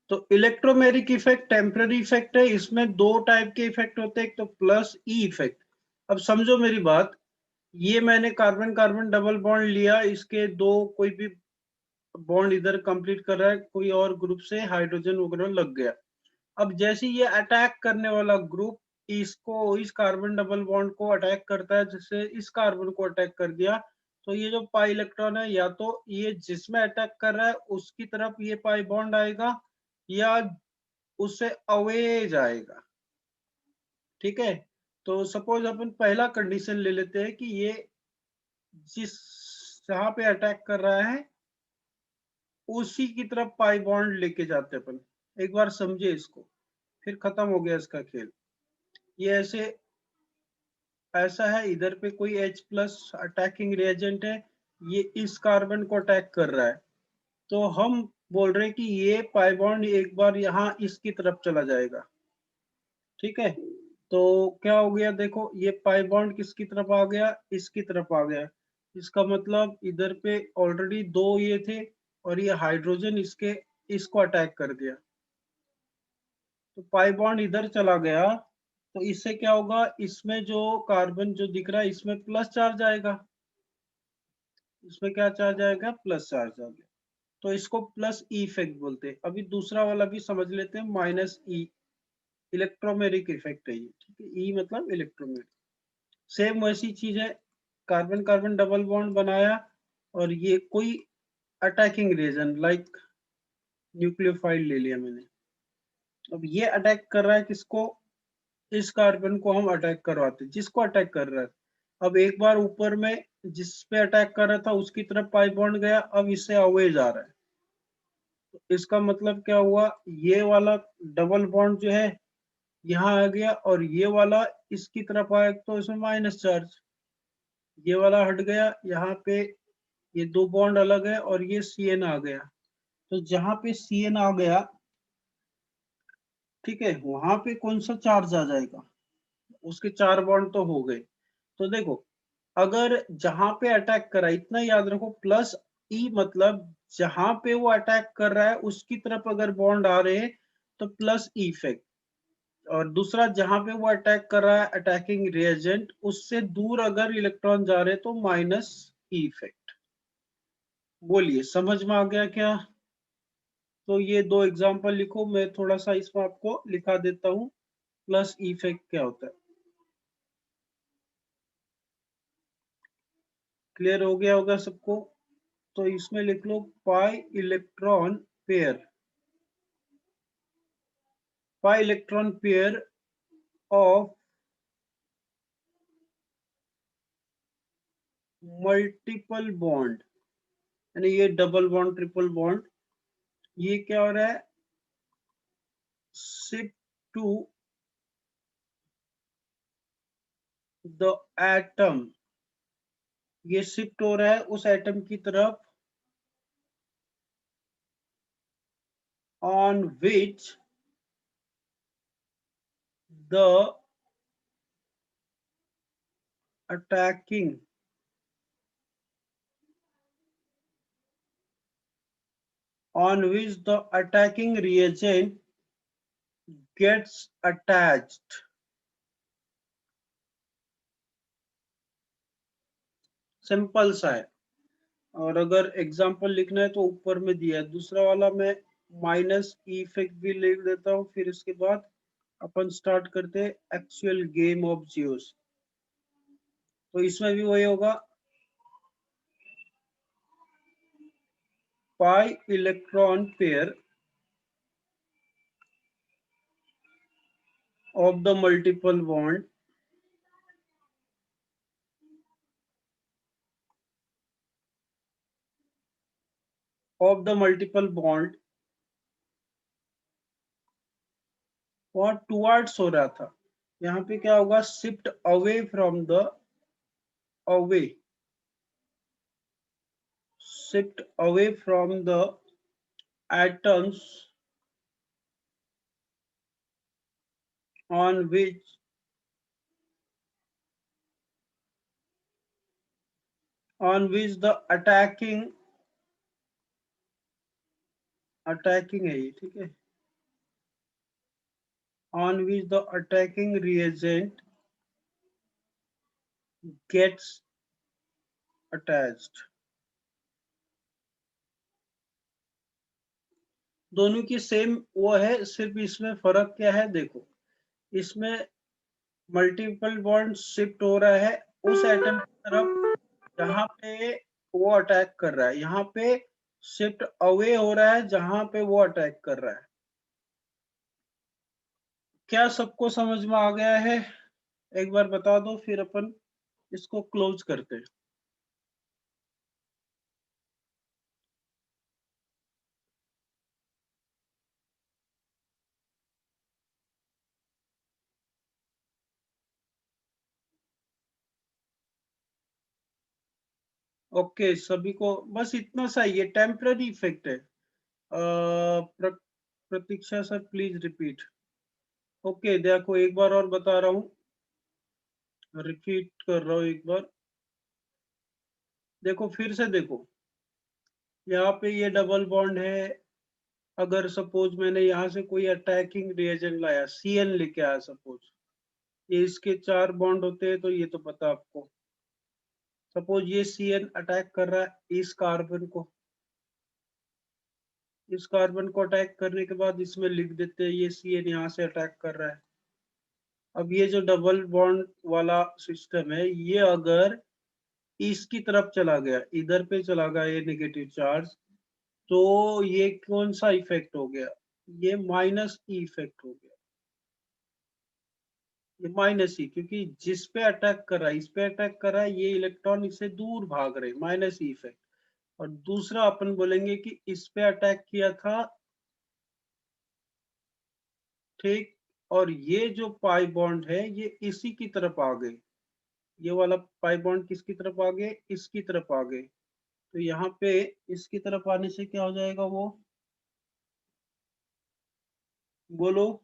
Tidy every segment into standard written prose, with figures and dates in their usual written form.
तो electromeric effect temporary effect है, इसमें दो टाइप के इफेक्ट होते हैं, एक तो प्लस ई इफेक्ट। अब समझो मेरी बात, ये मैंने कार्बन कार्बन डबल बॉन्ड लिया, इसके दो कोई भी बॉन्ड इधर कंप्लीट कर रहा है, कोई और ग्रुप से हाइड्रोजन वगैरह लग गया। अब जैसे ये अटैक करने वाला ग्रुप इसको, इस कार्बन डबल बॉन्ड को अटैक करता है, जैसे इस कार्बन को अटैक कर दिया, तो ये जो पाई इलेक्ट्रॉन है, या तो ये जिसमें अटैक कर रहा है उसकी तरफ ये पाई बॉन्ड आएगा, या उससे अवे जाएगा। ठीक है, तो सपोज अपन पहला कंडीशन ले लेते हैं कि ये जिस जहां पे अटैक कर रहा है उसी की तरफ पाई बॉन्ड लेके जाते हैं अपन। एक बार समझे इसको, फिर खत्म हो गया इसका खेल। ये ऐसा है, इधर पे कोई H प्लस अटैकिंग रिएजेंट है, ये इस कार्बन को अटैक कर रहा है, तो हम बोल रहे हैं कि ये पाई बॉन्ड एक बार यहाँ इसकी तरफ चला जाएगा। ठीक है, तो क्या हो गया, देखो ये पाई बॉन्ड किसकी तरफ आ गया, इसकी तरफ आ गया। इसका मतलब इधर पे ऑलरेडी दो ये थे, और ये हाइड्रोजन इसको अटैक कर दिया, तो पाई बॉन्ड इधर चला गया, तो इससे क्या होगा, इसमें जो कार्बन जो दिख रहा है इसमें प्लस चार्ज आएगा, इसमें क्या चार्ज आएगा, प्लस चार्ज आ गया, तो इसको प्लस ई इफेक्ट बोलते हैं। अभी दूसरा वाला भी समझ लेते हैं, माइनस ई, इलेक्ट्रोमेरिक इफेक्ट है ये। ठीक है, ई मतलब इलेक्ट्रोमेरिक। सेम वैसी चीज है, कार्बन कार्बन डबल बॉन्ड बनाया, और ये कोई अटैकिंग रीजन लाइक न्यूक्लियोफाइल ले लिया मैंने। अब ये अटैक कर रहा है किसको, इस कार्बन को हम अटैक करवाते, जिसको अटैक कर रहा है। अब एक बार ऊपर में जिस पे अटैक कर रहा था उसकी तरफ पाई बॉन्ड गया, अब इससे अवे जा रहा है, तो इसका मतलब क्या हुआ, ये वाला डबल बॉन्ड जो है यहाँ आ गया, और ये वाला इसकी तरफ आया, तो इसमें माइनस चार्ज, ये वाला हट गया, यहाँ पे ये दो बॉन्ड अलग है, और ये CN आ गया, तो जहां पे CN आ गया, ठीक है, वहां पे कौन सा चार्ज आ जाएगा, उसके चार बॉन्ड तो हो गए। तो देखो, अगर जहां पे अटैक करा, इतना याद रखो, प्लस ई मतलब जहां पे वो अटैक कर रहा है उसकी तरफ अगर बॉन्ड आ रहे हैं तो प्लस ई इफेक्ट, और दूसरा जहां पे वो अटैक कर रहा है अटैकिंग रिएजेंट, उससे दूर अगर इलेक्ट्रॉन जा रहे हैं तो माइनस ई इफेक्ट। बोलिए समझ में आ गया क्या। तो ये दो एग्जांपल लिखो, मैं थोड़ा सा इसमें आपको लिखा देता हूँ, प्लस ई इफेक्ट क्या होता है। क्लियर हो गया होगा सबको, तो इसमें लिख लो pi electron pair, pi electron pair of multiple bond, यानी ये डबल बॉन्ड ट्रिपल बॉन्ड, ये क्या हो रहा है, शिफ्ट टू द एटम, ये शिफ्ट हो रहा है उस एटम की तरफ on which the attacking on which the attacking reagent gets attached। Simple सा है, और अगर एग्जांपल लिखना है तो ऊपर में दिया है। दूसरा वाला मैं माइनस ई इफेक्ट भी लिख देता हूँ, फिर इसके बाद अपन स्टार्ट करते हैं एक्चुअल गेम ऑफ जियोस। तो इसमें भी वही होगा, पाई electron pair of the multiple bond of the multiple bond, और टुवर्ड्स हो रहा था, यहाँ पे क्या होगा, shift away from the away, shift away from the atoms on which the attacking है ये, ठीक है, on which the attacking reagent gets attached. दोनों की सेम वो है, सिर्फ इसमें फर्क क्या है देखो, इसमें मल्टीपल बॉन्ड शिफ्ट हो रहा है उस एटम की तरफ जहां पे वो अटैक कर रहा है, यहाँ पे शिफ्ट अवे हो रहा है जहां पे वो अटैक कर रहा है। क्या सबको समझ में आ गया है? एक बार बता दो, फिर अपन इसको क्लोज करते हैं। ओके, सभी को बस इतना सा, ये टेम्पररी इफेक्ट है। प्रतीक्षा सर प्लीज रिपीट। ओके, देखो एक बार और बता रहा हूँ, रिपीट कर रहा हूँ एक बार। देखो फिर से देखो, यहाँ पे ये डबल बॉन्ड है। अगर सपोज मैंने यहाँ से कोई अटैकिंग रिएजेंट लाया, CN लेके आया सपोज, ये इसके 4 बॉन्ड होते हैं तो ये तो पता आपको। सपोज ये CN अटैक कर रहा है इस कार्बन को, इस कार्बन को अटैक करने के बाद इसमें लिख देते हैं ये CN यहाँ से अटैक कर रहा है। अब ये जो डबल बॉन्ड वाला सिस्टम है, ये अगर इसकी तरफ चला गया, इधर पे चला गया ये नेगेटिव चार्ज, तो ये कौन सा इफेक्ट हो गया? ये माइनस ई इफेक्ट हो गया। ये माइनस ई, क्योंकि जिस पे अटैक कर रहा है, इस पे अटैक कर रहा है, ये इलेक्ट्रॉन इससे दूर भाग रहे, माइनस ई इफेक्ट। और दूसरा अपन बोलेंगे कि इस पे अटैक किया था, ठीक, और ये जो पाई बॉन्ड है ये इसी की तरफ आ गए, ये वाला पाई बॉन्ड किसकी तरफ आ गए? इसकी तरफ आ गए। तो यहाँ पे इसकी तरफ आने से क्या हो जाएगा वो, बोलो?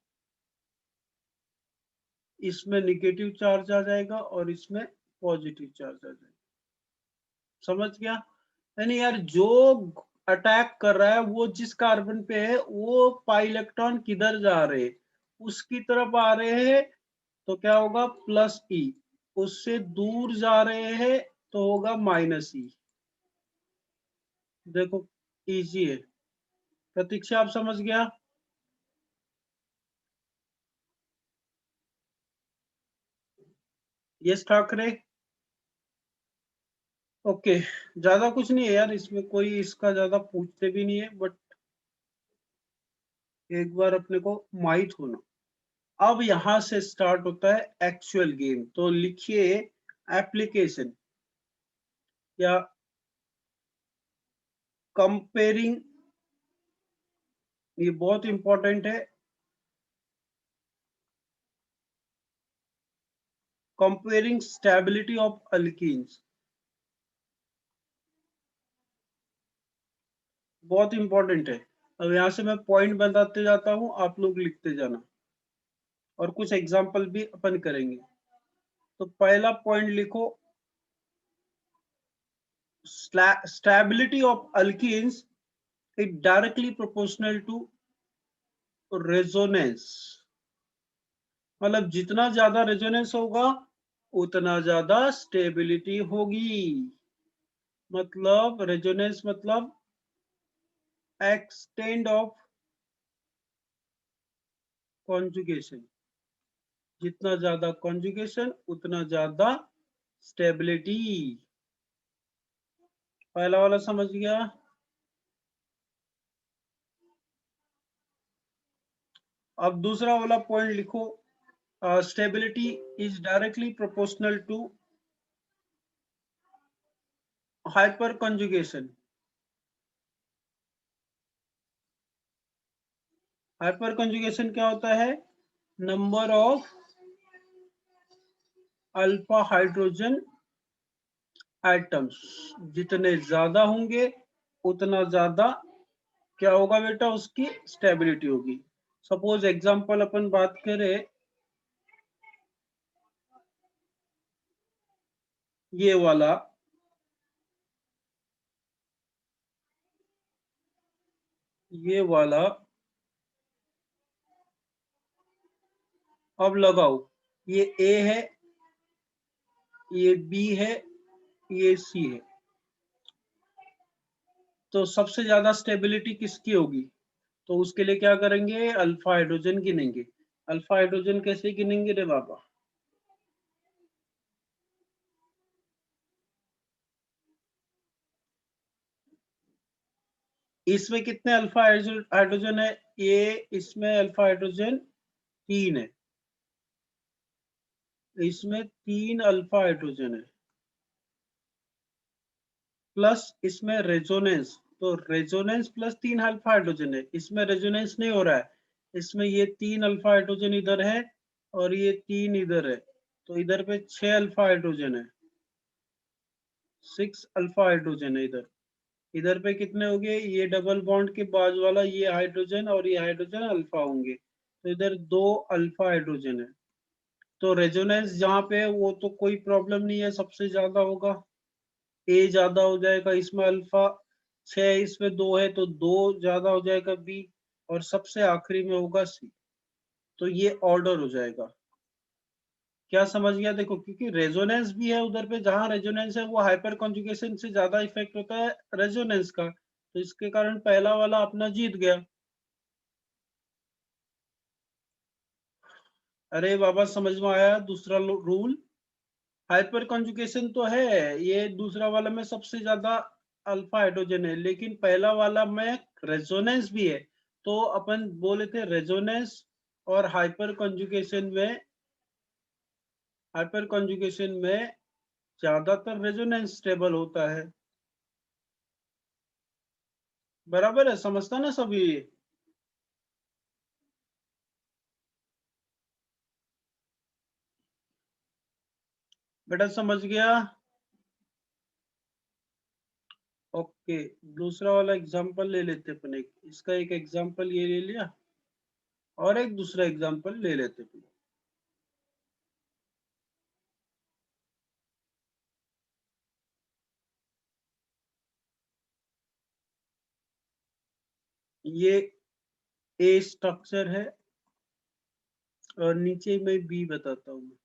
इसमें निगेटिव चार्ज आ जाएगा और इसमें पॉजिटिव चार्ज आ जाएगा। समझ गया? यानी यार जो अटैक कर रहा है वो जिस कार्बन पे है, वो पाई इलेक्ट्रॉन किधर जा रहे हैं? उसकी तरफ आ रहे हैं, तो क्या होगा? प्लस ई। उससे दूर जा रहे हैं तो होगा माइनस ई। देखो, इजी है। प्रतीक्षा आप समझ गया? यस ठाकरे? ओके, ज्यादा कुछ नहीं है यार इसमें, कोई इसका ज्यादा पूछते भी नहीं है, बट एक बार अपने को माइट होना। अब यहां से स्टार्ट होता है एक्चुअल गेम। तो लिखिए एप्लीकेशन या कंपेयरिंग, ये बहुत इंपॉर्टेंट है। कंपेयरिंग स्टेबिलिटी ऑफ अल्कीन्स, बहुत इंपॉर्टेंट है। अब यहां से मैं पॉइंट बताते जाता हूं, आप लोग लिखते जाना, और कुछ एग्जांपल भी अपन करेंगे। तो पहला पॉइंट लिखो, stability of alkenes is directly proportional to resonance. मतलब जितना ज्यादा रेजोनेंस होगा उतना ज्यादा स्टेबिलिटी होगी। मतलब रेजोनेंस मतलब एक्सटेंड ऑफ कॉन्जुगेशन, जितना ज्यादा कॉन्जुगेशन उतना ज्यादा स्टेबिलिटी। पहला वाला समझ गया? अब दूसरा वाला पॉइंट लिखो, stability is directly proportional to hyperconjugation. Hyperconjugation क्या होता है? Number of alpha hydrogen atoms जितने ज्यादा होंगे उतना ज्यादा क्या होगा बेटा? उसकी स्टेबिलिटी होगी। सपोज एग्जांपल अपन बात करें, ये वाला, ये वाला अब लगाओ, ये ए है, ये बी है, ये सी है, तो सबसे ज्यादा स्टेबिलिटी किसकी होगी? तो उसके लिए क्या करेंगे, अल्फा हाइड्रोजन गिनेंगे। अल्फा हाइड्रोजन कैसे गिनेंगे रे बाबा? इसमें कितने अल्फा हाइड्रोजन है? ये इसमें अल्फा हाइड्रोजन 3 है, इसमें 3 अल्फा हाइड्रोजन है, प्लस इसमें रेजोनेंस, तो रेजोनेंस प्लस 3 अल्फा हाइड्रोजन है। इसमें रेजोनेंस नहीं हो रहा है, इसमें ये 3 अल्फा हाइड्रोजन इधर है और ये 3 इधर है, तो इधर पे 6 अल्फा हाइड्रोजन है, 6 अल्फा हाइड्रोजन है इधर। इधर पे कितने हो गए? ये डबल बॉन्ड के बाजू वाला ये हाइड्रोजन और ये हाइड्रोजन अल्फा होंगे, तो इधर 2 अल्फा हाइड्रोजन है। तो रेजोनेंस जहाँ पे है वो तो कोई प्रॉब्लम नहीं है, सबसे ज्यादा होगा, ए ज्यादा हो जाएगा, इसमें अल्फा 6, इसमें 2 है तो 2 ज्यादा हो जाएगा बी, और सबसे आखिरी में होगा सी। तो ये ऑर्डर हो जाएगा। क्या समझ गया? देखो, क्योंकि रेजोनेंस भी है उधर पे, जहां रेजोनेंस है वो हाइपर कॉन्जुगेशन से ज्यादा इफेक्ट होता है रेजोनेंस का, तो इसके कारण पहला वाला अपना जीत गया। अरे बाबा, समझ में आया दूसरा रूल? हाइपर कॉन्जुगेशन तो है, ये दूसरा वाला में सबसे ज्यादा अल्फा हाइड्रोजन है, लेकिन पहला वाला में रेजोनेंस भी है। तो अपन बोले थे रेजोनेंस और हाइपर कॉन्जुगेशन में ज्यादातर रेजोनेंस स्टेबल होता है। बराबर है, समझता ना सभी? बेटा समझ गया? ओके, दूसरा वाला एग्जांपल ले लेते अपन, एक इसका एक एग्जांपल ये ले लिया, और एक दूसरा एग्जांपल ले लेते अपन। ये ए स्ट्रक्चर है और नीचे मैं बी बताता हूँ।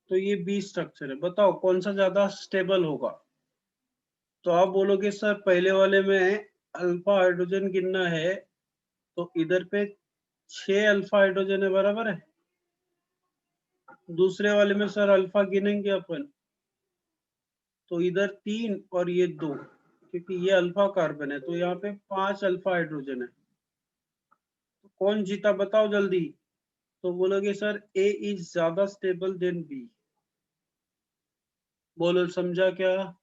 तो ये बी स्ट्रक्चर है, बताओ कौन सा ज्यादा स्टेबल होगा? तो आप बोलोगे सर पहले वाले में अल्फा हाइड्रोजन गिनना है, तो इधर पे 6 अल्फा हाइड्रोजन है, बराबर है। दूसरे वाले में सर अल्फा गिनेंगे अपन, तो इधर 3 और ये 2, क्योंकि ये अल्फा कार्बन है, तो यहाँ पे 5 अल्फा हाइड्रोजन है। तो कौन जीता बताओ जल्दी? तो बोलोगे सर ए इज ज्यादा स्टेबल देन बी। बोलो, समझा क्या?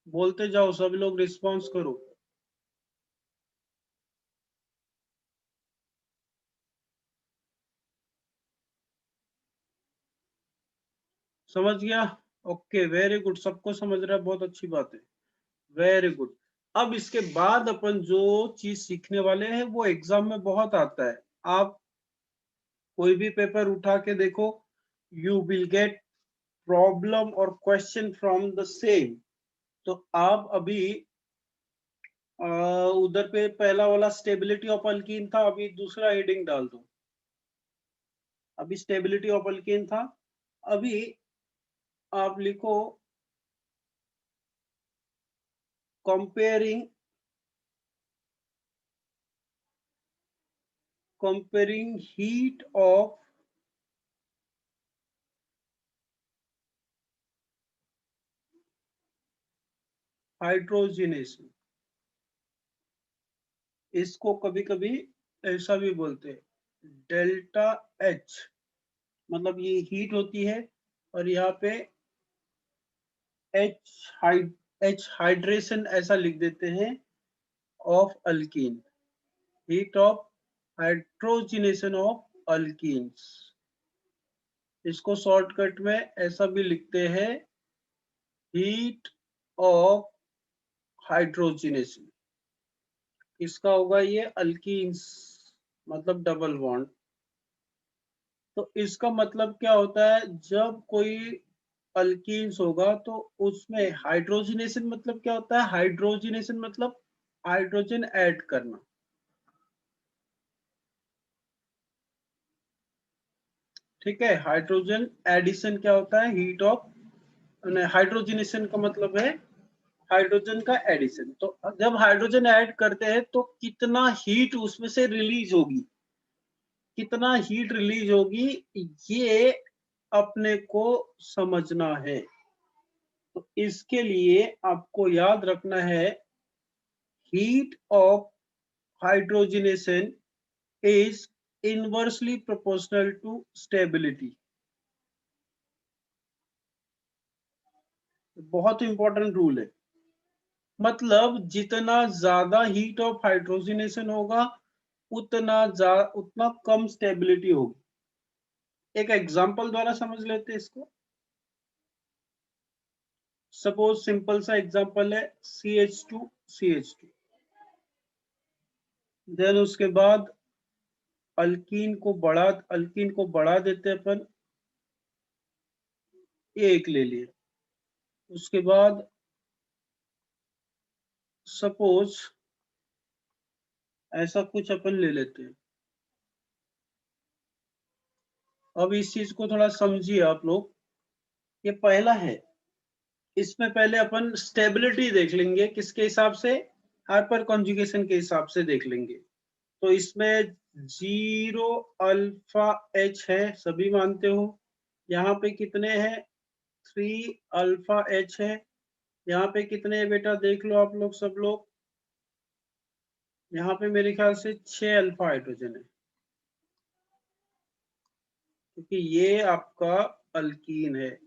बोलते जाओ, सब लोग रिस्पॉन्स करो। समझ गया? ओके, वेरी गुड, सबको समझ रहा है, बहुत अच्छी बात है, वेरी गुड। अब इसके बाद अपन जो चीज सीखने वाले हैं वो एग्जाम में बहुत आता है। आप कोई भी पेपर उठा के देखो, यू विल गेट प्रॉब्लम और क्वेश्चन फ्रॉम द सेम। तो आप अभी उधर पे पहला वाला स्टेबिलिटी ऑफ अल्कीन था, अभी दूसरा हेडिंग डाल दो। अभी स्टेबिलिटी ऑफ अल्कीन था, अभी आप लिखो कंपेयरिंग heat of हाइड्रोजनेशन। इसको कभी कभी ऐसा भी बोलते हैं, डेल्टा एच, मतलब ये हीट होती है, और यहाँ पे एच एच हाइड्रेशन ऐसा लिख देते हैं of alkyne, heat of hydrogenation of alkenes. इसको शॉर्टकट में ऐसा भी लिखते हैं हीट ऑफ हाइड्रोजनेशन, इसका होगा ये अल्कीन्स, मतलब डबल बॉन्ड। तो इसका मतलब क्या होता है, जब कोई अल्कीन्स होगा तो उसमें हाइड्रोजनेशन मतलब क्या होता है, हाइड्रोजनेशन मतलब हाइड्रोजन ऐड करना। ठीक है, हाइड्रोजन एडिशन क्या होता है, हीट ऑफ, हाइड्रोजनेशन का मतलब है हाइड्रोजन का एडिशन। तो जब हाइड्रोजन ऐड करते हैं तो कितना हीट उसमें से रिलीज होगी, कितना हीट रिलीज होगी, ये अपने को समझना है। तो इसके लिए आपको याद रखना है, heat of hydrogenation is inversely proportional to stability. बहुत इंपॉर्टेंट रूल है। मतलब जितना ज्यादा हीट ऑफ हाइड्रोजनेशन होगा उतना कम स्टेबिलिटी होगी। एक एग्जांपल द्वारा समझ लेते हैं इसको। सपोज सिंपल सा एग्जांपल है CH2 देन उसके बाद अल्कीन को बढ़ा देते हैं अपन, एक ले लिए। उसके बाद सपोज ऐसा कुछ अपन ले लेते हैं। अब इस चीज को थोड़ा समझिए आप लोग। ये पहला है, इसमें पहले अपन स्टेबिलिटी देख लेंगे, किसके हिसाब से, हाइपर कॉन्जुगेशन के हिसाब से देख लेंगे। तो इसमें 0 अल्फा एच है, सभी मानते हो। यहाँ पे कितने हैं, 3 अल्फा एच है। यहाँ पे कितने है बेटा, देख लो आप लोग सब लोग। यहाँ पे मेरे ख्याल से 6 अल्फा हाइड्रोजन है, क्योंकि ये आपका अल्कीन है।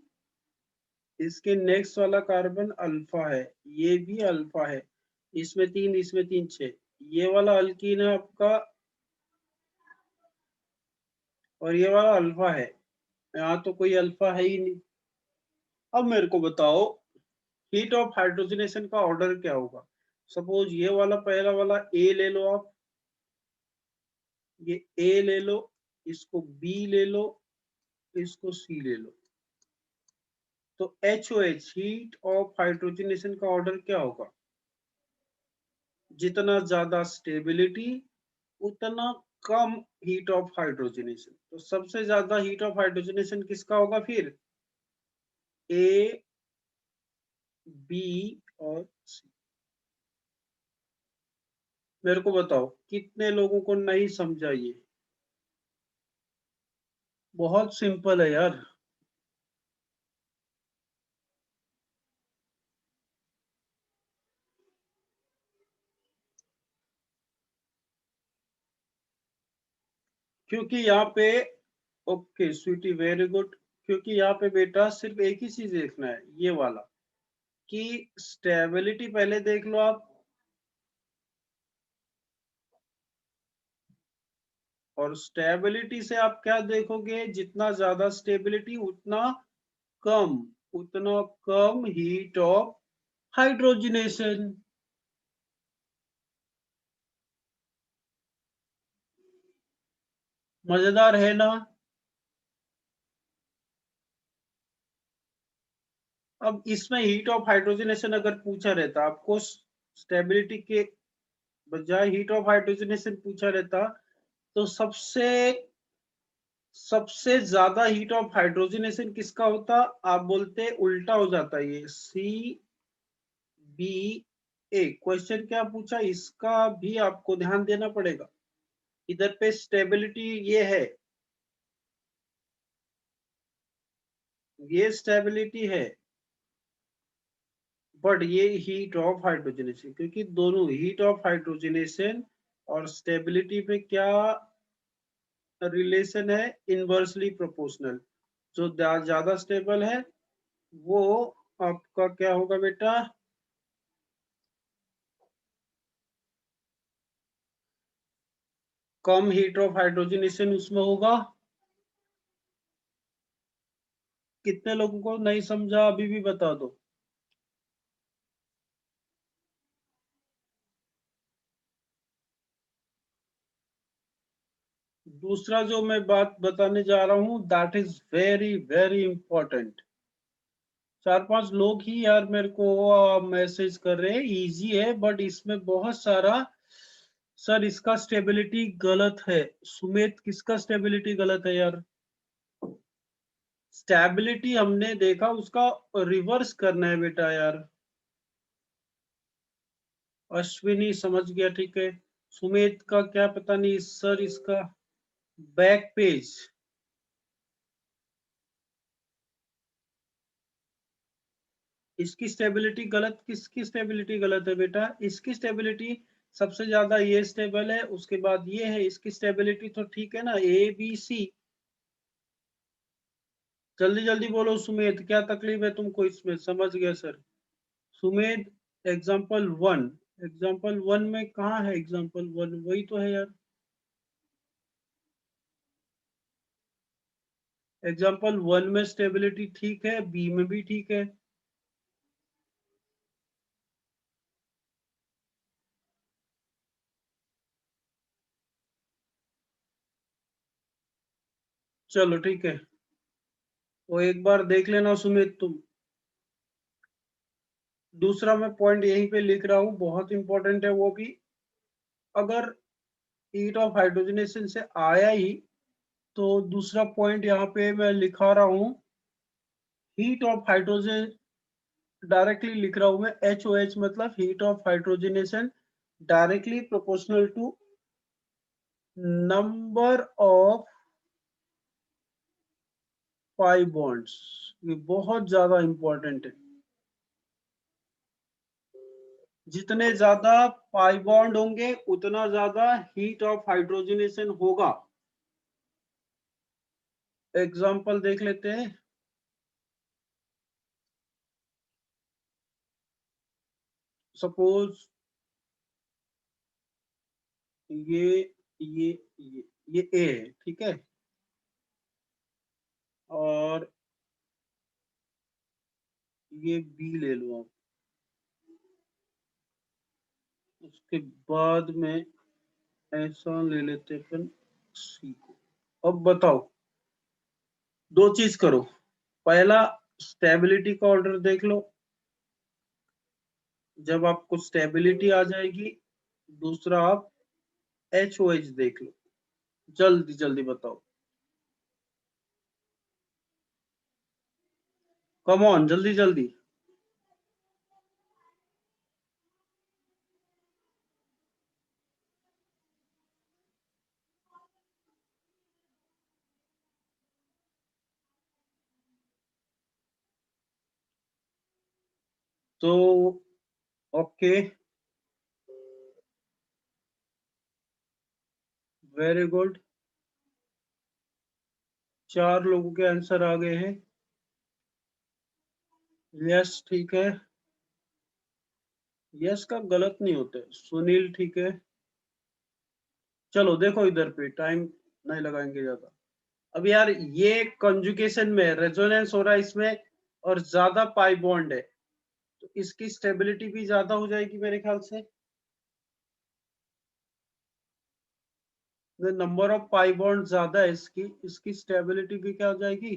इसके नेक्स्ट वाला कार्बन अल्फा है, ये भी अल्फा है। इसमें तीन 6। ये वाला अल्कीन है आपका, और ये वाला अल्फा है। यहाँ तो कोई अल्फा है ही नहीं। अब मेरे को बताओ, हीट ऑफ हाइड्रोजनेशन का ऑर्डर क्या होगा। सपोज ये वाला पहला वाला ए ले लो आप, ये ए ले लो, इसको बी ले लो, इसको सी ले लो। तो HOH हीट ऑफ हाइड्रोजनेशन का ऑर्डर क्या होगा, जितना ज्यादा स्टेबिलिटी उतना कम हीट ऑफ हाइड्रोजनेशन। तो सबसे ज्यादा हीट ऑफ हाइड्रोजनेशन किसका होगा फिर, ए, बी और सी। मेरे को बताओ कितने लोगों को नहीं समझा ये। बहुत सिंपल है यार। क्योंकि यहाँ पे, ओके स्वीटी वेरी गुड, क्योंकि यहाँ पे बेटा सिर्फ एक ही चीज देखना है, ये वाला, कि स्टेबिलिटी पहले देख लो आप, और स्टेबिलिटी से आप क्या देखोगे, जितना ज्यादा स्टेबिलिटी कम उतना कम हीट ऑफ हाइड्रोजनेशन। मजेदार है ना। अब इसमें हीट ऑफ हाइड्रोजनेशन अगर पूछा रहता आपको, स्टेबिलिटी के बजाय हीट ऑफ हाइड्रोजनेशन पूछा रहता, तो सबसे ज्यादा हीट ऑफ हाइड्रोजनेशन किसका होता, आप बोलते उल्टा हो जाता, ये CBA। क्वेश्चन क्या पूछा, इसका भी आपको ध्यान देना पड़ेगा। इधर पे स्टेबिलिटी ये है, ये स्टेबिलिटी है, बट ये हीट ऑफ हाइड्रोजनेशन, क्योंकि दोनों हीट ऑफ हाइड्रोजनेशन और स्टेबिलिटी पे क्या रिलेशन है, इनवर्सली प्रोपोर्शनल। जो ज्यादा स्टेबल है वो आपका क्या होगा बेटा, कम हीट ऑफ हाइड्रोजनेशन उसमें होगा। कितने लोगों को नहीं समझा, अभी भी बता दो। दूसरा जो मैं बात बताने जा रहा हूँ that is very very important. 4-5 लोग ही यार मेरे को मैसेज कर रहे हैं, इजी है बट इसमें बहुत सारा। सर इसका स्टेबिलिटी गलत है। सुमित किसका स्टेबिलिटी गलत है यार? स्टेबिलिटी हमने देखा उसका रिवर्स करना है बेटा यार। अश्विनी समझ गया, ठीक है। सुमित का क्या पता नहीं सर, इसका बैक पेज। इसकी स्टेबिलिटी गलत, किसकी स्टेबिलिटी गलत है बेटा? इसकी स्टेबिलिटी सबसे ज्यादा ये स्टेबल है, उसके बाद ये है, इसकी स्टेबिलिटी तो ठीक है ना, ए बी सी। जल्दी जल्दी बोलो सुमेध, क्या तकलीफ है तुमको इसमें? समझ गया सर। सुमेध एग्जाम्पल 1, एग्जाम्पल 1 में कहाँ है? एग्जाम्पल 1 वही तो है यार। एग्जाम्पल 1 में स्टेबिलिटी ठीक है, बी में भी ठीक है। चलो ठीक है, वो एक बार देख लेना सुमित तुम। दूसरा मैं पॉइंट यहीं पे लिख रहा हूँ, बहुत इंपॉर्टेंट है वो भी। अगर हीट ऑफ हाइड्रोजनेशन से आया ही, तो दूसरा पॉइंट यहाँ पे मैं लिखा रहा हूँ, हीट ऑफ हाइड्रोजन। डायरेक्टली लिख रहा हूँ मैं, HOH मतलब heat of hydrogenation directly proportional to number of pi bonds. ये बहुत ज्यादा इंपॉर्टेंट है। जितने ज्यादा पाई बॉन्ड होंगे उतना ज्यादा हीट ऑफ हाइड्रोजनेशन होगा। एग्जाम्पल देख लेते हैं। सपोज ये ये ये ए है, ठीक है, और ये बी ले लो आप। उसके बाद में ऐसा ले लेते हैं अपन सी को। अब बताओ, दो चीज करो। पहला, स्टेबिलिटी का ऑर्डर देख लो, जब आपको स्टेबिलिटी आ जाएगी। दूसरा आप HOH देख लो। जल्दी जल्दी बताओ, कम ऑन, जल्दी जल्दी। तो ओके, वेरी गुड। 4 लोगों के आंसर आ गए हैं। यस ठीक है, यस का गलत नहीं होते। सुनील ठीक है। चलो देखो इधर पे, टाइम नहीं लगाएंगे ज्यादा। अब यार ये कंजुगेशन में रेजोनेंस हो रहा है इसमें, और ज्यादा पाई बॉन्ड है, तो इसकी स्टेबिलिटी भी ज्यादा हो जाएगी मेरे ख्याल से। नंबर ऑफ पाई बॉन्ड ज्यादा है इसकी, इसकी स्टेबिलिटी भी क्या हो जाएगी?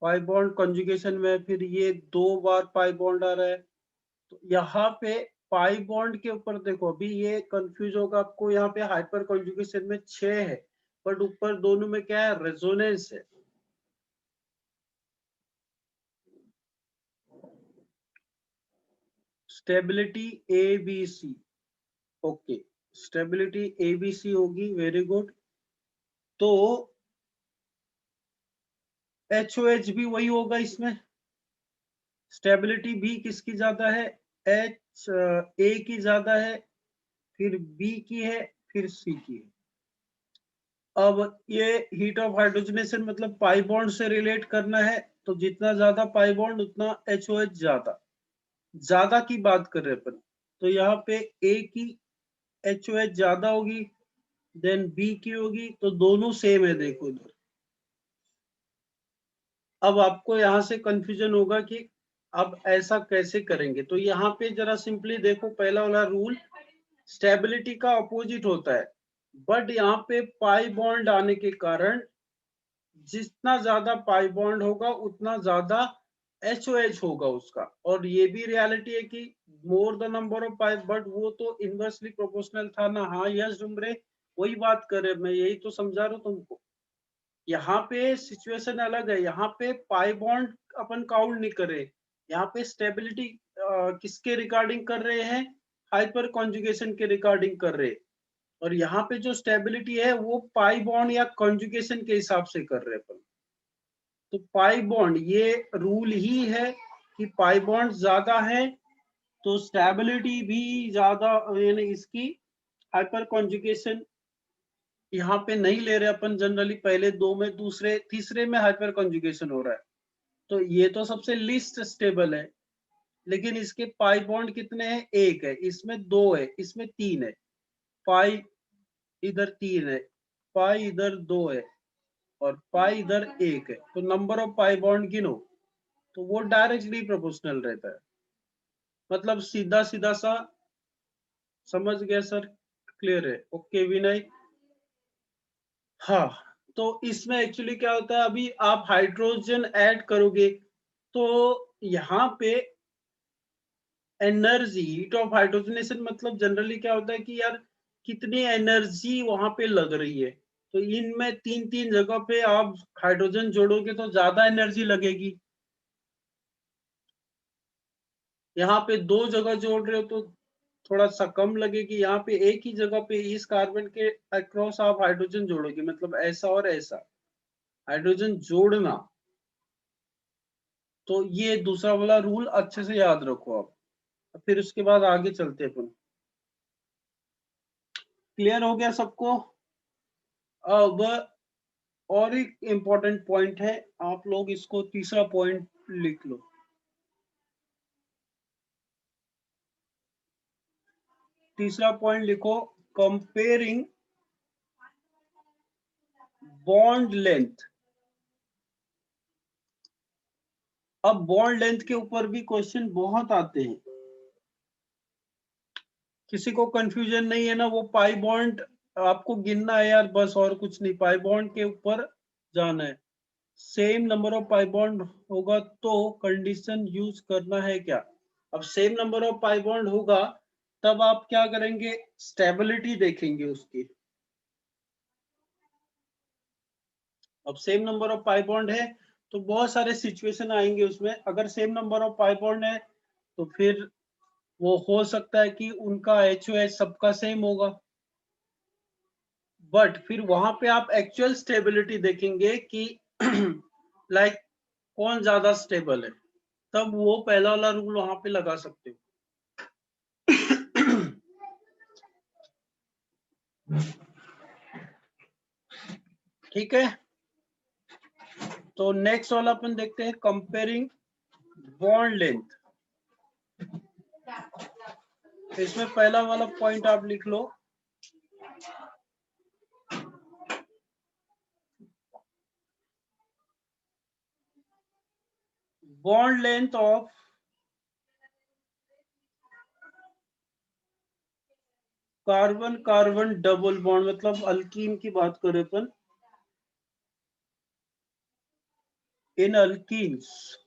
पाई बॉन्ड कंजुगेशन में फिर ये 2 बार पाई बॉन्ड आ रहा है, तो यहाँ पे पाई बॉन्ड के ऊपर देखो, अभी ये कंफ्यूज होगा आपको, यहाँ पे हाइपर कंजुगेशन में 6 है, बट ऊपर दोनों में क्या है? रेजोनेंस है। Stability ABC, okay, stability ABC होगी, वेरी गुड। तो HOH भी वही होगा इसमें। स्टेबिलिटी भी किसकी ज्यादा है? A की ज्यादा है, फिर B की है, फिर C की है। अब ये हीट ऑफ हाइड्रोजनेशन मतलब पाई बॉन्ड से रिलेट करना है, तो जितना ज्यादा पाई बॉन्ड उतना HOH ज्यादा। ज्यादा की बात कर रहे हैं अपन, तो यहाँ पे A की HOH ज्यादा होगी, देन B की होगी, तो दोनों सेम है। देखो इधर, अब आपको यहाँ से कंफ्यूजन होगा कि अब ऐसा कैसे करेंगे, तो यहाँ पे जरा सिंपली देखो, पहला वाला रूल, स्टेबिलिटी का अपोजिट होता है। बट यहाँ पे पाई बॉन्ड आने के कारण जितना ज्यादा पाई बॉन्ड होगा उतना ज्यादा HOH होगा उसका। और ये भी रियलिटी है कि more the number of pi, but वो तो इनवर्सली प्रोपोर्शनल था ना। हाँ यस डुमरे, वही बात कर रहे, मैं यही तो समझा रहा हूँ तुमको। यहाँ पे सिचुएशन अलग है, यहाँ पे पाई बॉन्ड अपन काउंट नहीं कर रहे, यहाँ पे स्टेबिलिटी किसके रिगार्डिंग कर रहे हैं, हाइपर कॉन्जुगेशन के रिगार्डिंग कर रहे हैं। और यहाँ पे जो स्टेबिलिटी है वो पाई बॉन्ड या कॉन्जुगेशन के हिसाब से कर रहे हैं अपन। तो पाई बॉन्ड ये रूल ही है कि पाई बॉन्ड ज्यादा है तो स्टेबिलिटी भी ज्यादा, यानी इसकी हाइपर कॉन्जुगेशन यहाँ पे नहीं ले रहे अपन जनरली, पहले दो में दूसरे तीसरे में हाइपर कॉन्जुगेशन हो रहा है। तो ये तो सबसे लिस्ट स्टेबल है। लेकिन इसके पाई बॉन्ड कितने हैं, एक है, इसमें दो है, इसमें तीन है। पाई इधर तीन है, पाई इधर दो है, और पाई इधर एक है। तो नंबर ऑफ पाई बॉन्ड गिनो, तो वो डायरेक्टली प्रोपोर्शनल रहता है। मतलब सीधा सीधा सा, समझ गया सर? क्लियर है? ओके विनय। हाँ, तो इसमें एक्चुअली क्या होता है, अभी आप हाइड्रोजन ऐड करोगे तो यहाँ पे एनर्जी, हीट ऑफ हाइड्रोजनेशन, मतलब जनरली क्या होता है कि यार कितनी एनर्जी वहां पे लग रही है। तो इनमें तीन तीन जगह पे आप हाइड्रोजन जोड़ोगे तो ज्यादा एनर्जी लगेगी। यहाँ पे दो जगह जोड़ रहे हो तो थोड़ा सा कम लगेगी। यहाँ पे एक ही जगह पे इस कार्बन के अक्रॉस आप हाइड्रोजन जोड़ोगे, मतलब ऐसा और ऐसा हाइड्रोजन जोड़ना। तो ये दूसरा वाला रूल अच्छे से याद रखो आप, फिर उसके बाद आगे चलते अपन। क्लियर हो गया सबको? अब और एक इम्पोर्टेंट पॉइंट है, आप लोग इसको तीसरा पॉइंट लिख लो। तीसरा पॉइंट लिखो, कंपेयरिंग बॉन्ड लेंथ। अब बॉन्ड लेंथ के ऊपर भी क्वेश्चन बहुत आते हैं। किसी को कंफ्यूजन नहीं है ना? वो पाई बॉन्ड आपको गिनना है यार, बस और कुछ नहीं, पाई बॉन्ड के ऊपर जाना है। Same number of pi bond होगा तो कंडीशन यूज करना है क्या? अब same number of pi bond होगा तब आप क्या करेंगे, स्टेबिलिटी देखेंगे उसकी। अब same number of pi bond है तो बहुत सारे सिचुएशन आएंगे उसमें। अगर same number of pi bond है तो फिर वो हो सकता है कि उनका HOH सबका सेम होगा, बट फिर वहां पे आप एक्चुअल स्टेबिलिटी देखेंगे कि लाइक कौन ज्यादा स्टेबल है, तब वो पहला वाला रूल वहां पे लगा सकते हो। ठीक है, तो नेक्स्ट वाला अपन देखते हैं, कंपेयरिंग बॉन्ड लेंथ। इसमें पहला वाला पॉइंट आप लिख लो, bond length of carbon carbon double bond, मतलब अल्कीन की बात करें अपन। In alkenes,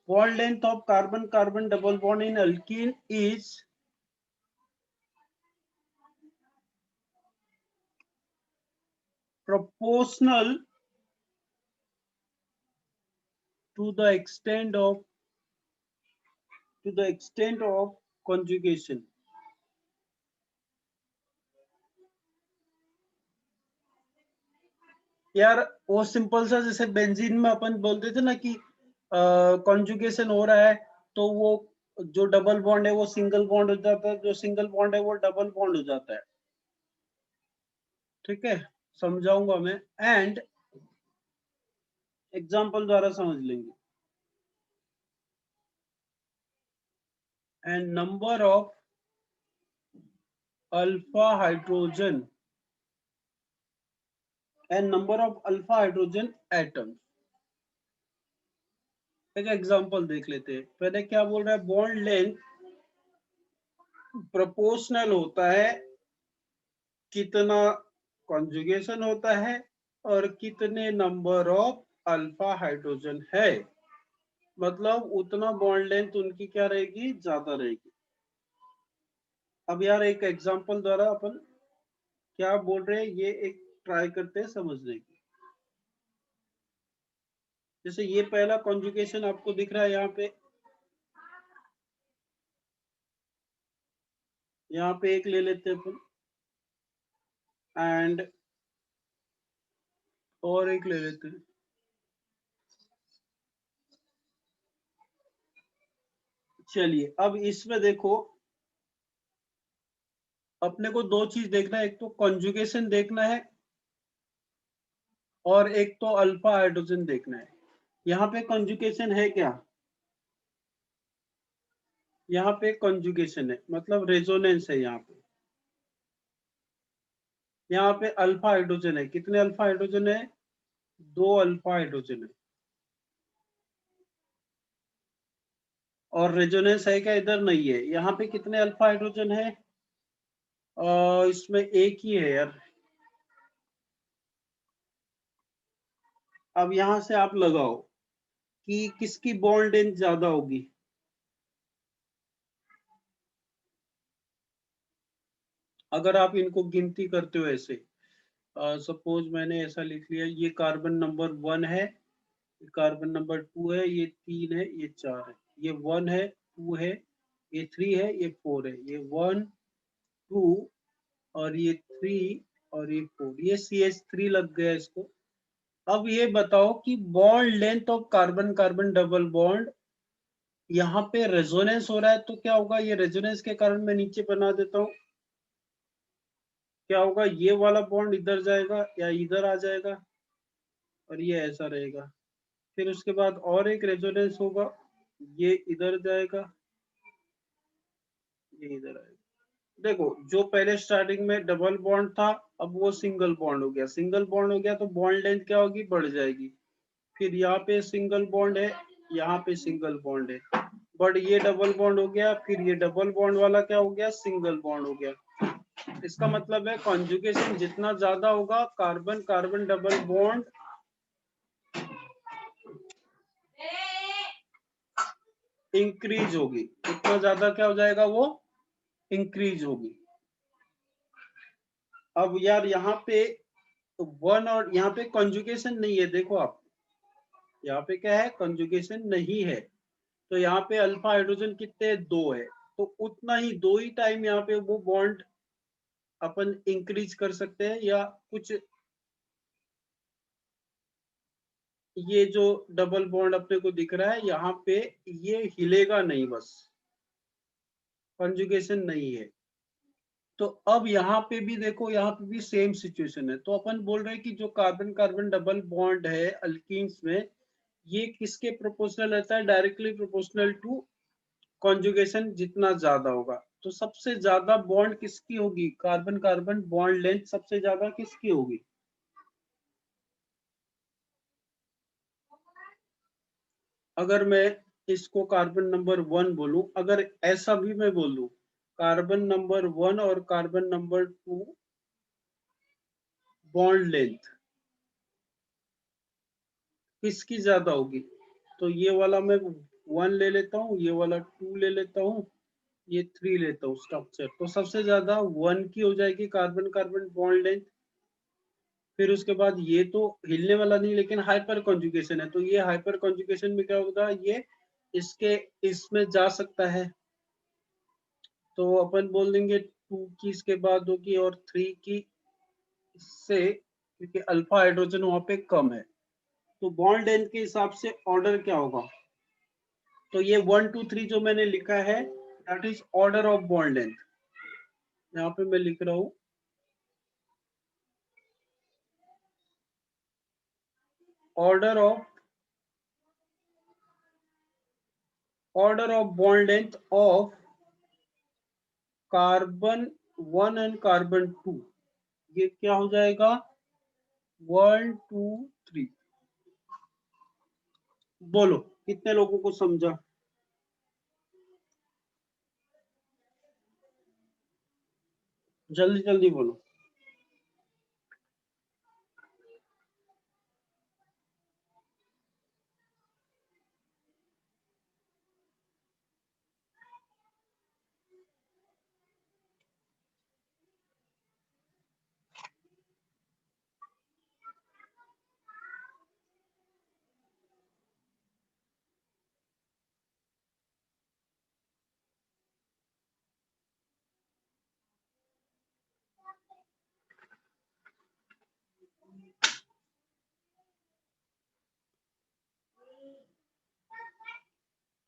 bond length of carbon carbon double bond in alkene is proportional to the extent of conjugation. यार वो सिंपल सा, जैसे बेंजीन में अपन बोलते थे ना कि कॉन्जुगेशन हो रहा है तो वो जो डबल बॉन्ड है वो सिंगल बॉन्ड हो जाता है, जो सिंगल बॉन्ड है वो डबल बॉन्ड हो जाता है। ठीक है, समझाऊंगा मैं, एंड एग्जांपल द्वारा समझ लेंगे। And number of alpha hydrogen and number of alpha hydrogen atoms। एक एग्जांपल देख लेते हैं। पहले क्या बोल रहा है, बॉन्ड लेंथ प्रोपोर्शनल होता है कितना कॉन्जुगेशन होता है और कितने नंबर ऑफ अल्फा हाइड्रोजन है, मतलब उतना बॉन्ड लेंथ उनकी क्या रहेगी, ज्यादा रहेगी। अब यार एक एग्जांपल द्वारा अपन क्या बोल रहे हैं ये एक ट्राई करते हैं समझने की। जैसे ये पहला कॉन्जुगेशन आपको दिख रहा है यहाँ पे एक ले लेते हैं अपन, एंड और एक ले लेते हैं। चलिए अब इसमें देखो, अपने को दो चीज देखना है, एक तो कॉन्जुगेशन देखना है और एक तो अल्फा हाइड्रोजन देखना है। यहाँ पे कॉन्जुगेशन है क्या, यहाँ पे कॉन्जुगेशन है मतलब रेजोनेंस है। यहाँ पे अल्फा हाइड्रोजन है, कितने अल्फा हाइड्रोजन है, 2 अल्फा हाइड्रोजन है। और रेजोनेंस है क्या, इधर नहीं है। यहाँ पे कितने अल्फा हाइड्रोजन है, इसमें एक ही है यार। अब यहाँ से आप लगाओ कि किसकी बॉन्ड लेंथ ज्यादा होगी। अगर आप इनको गिनती करते हो ऐसे, सपोज मैंने ऐसा लिख लिया, ये कार्बन नंबर 1 है, ये कार्बन नंबर 2 है, ये 3 है, ये 4 है, ये 1 है, 2 है, ये 3 है, ये 4 है, ये 1 2 और ये 3 और ये 4, ये CH3 लग गया इसको। अब ये बताओ कि bond length of carbon carbon double bond, यहाँ पे रेजोनेंस हो रहा है तो क्या होगा, ये रेजोनेंस के कारण मैं नीचे बना देता हूँ, क्या होगा, ये वाला बॉन्ड इधर जाएगा या इधर आ जाएगा और ये ऐसा रहेगा। फिर उसके बाद और एक रेजोनेंस होगा, ये इधर जाएगा, ये इधर आएगा। देखो जो पहले स्टार्टिंग में डबल बॉन्ड था, अब वो सिंगल बॉन्ड हो गया, सिंगल बॉन्ड हो गया तो बॉन्ड लेंथ क्या होगी, बढ़ जाएगी। फिर यहाँ पे सिंगल बॉन्ड है, यहाँ पे सिंगल बॉन्ड है, बट ये डबल बॉन्ड हो गया, फिर ये डबल बॉन्ड वाला क्या हो गया, सिंगल बॉन्ड हो गया। इसका मतलब है कॉन्जुगेशन जितना ज्यादा होगा, carbon carbon double bond increase होगी, उतना ज्यादा क्या हो जाएगा, वो इंक्रीज होगी। अब यार यहाँ पे 1 और यहाँ पे कॉन्जुगेशन नहीं है, देखो आप यहाँ पे क्या है, कॉन्जुगेशन नहीं है, तो यहाँ पे अल्फा हाइड्रोजन कितने, 2 है, तो उतना ही 2 ही टाइम यहाँ पे वो बॉन्ड अपन इंक्रीज कर सकते हैं, या कुछ ये जो डबल बॉन्ड अपने को दिख रहा है यहाँ पे, ये हिलेगा नहीं, बस कंजुगेशन नहीं है। तो अब यहाँ पे भी देखो, यहाँ पे भी सेम सिचुएशन है, तो अपन बोल रहे हैं कि जो कार्बन कार्बन डबल बॉन्ड है अल्कीन्स में, ये किसके प्रोपोर्शनल रहता है, डायरेक्टली प्रोपोर्शनल टू कॉन्जुगेशन जितना ज्यादा होगा। तो सबसे ज्यादा बॉन्ड किसकी होगी, कार्बन कार्बन बॉन्ड लेंथ सबसे ज्यादा किसकी होगी। अगर मैं इसको कार्बन नंबर 1 बोलूं, अगर ऐसा भी मैं बोल दूं, कार्बन नंबर 1 और कार्बन नंबर 2 बॉन्ड लेंथ किसकी ज्यादा होगी, तो ये वाला मैं 1 ले लेता हूँ, ये वाला 2 ले लेता हूँ, ये 3 लेता हूँ स्ट्रक्चर, तो सबसे ज्यादा 1 की हो जाएगी कार्बन कार्बन बॉन्ड लेंथ। फिर उसके बाद ये तो हिलने वाला नहीं, लेकिन हाइपर कॉन्जुगेशन है, तो ये हाइपर कॉन्जुगेशन में क्या होगा, ये इसके इसमें जा सकता है, तो अपन बोल देंगे 2 की इसके बाद होगी और 3 की से, क्योंकि अल्फा हाइड्रोजन वहां पे कम है, तो बॉन्ड लेंथ के हिसाब से ऑर्डर क्या होगा, तो ये 1 2 3 जो मैंने लिखा है, that is order of bond length. यहाँ पे मैं लिख रहा हूँ order of bond length of carbon 1 and carbon 2, ये क्या हो जाएगा, 1 2 3। बोलो कितने लोगों को समझा, जल्दी जल्दी बोलो।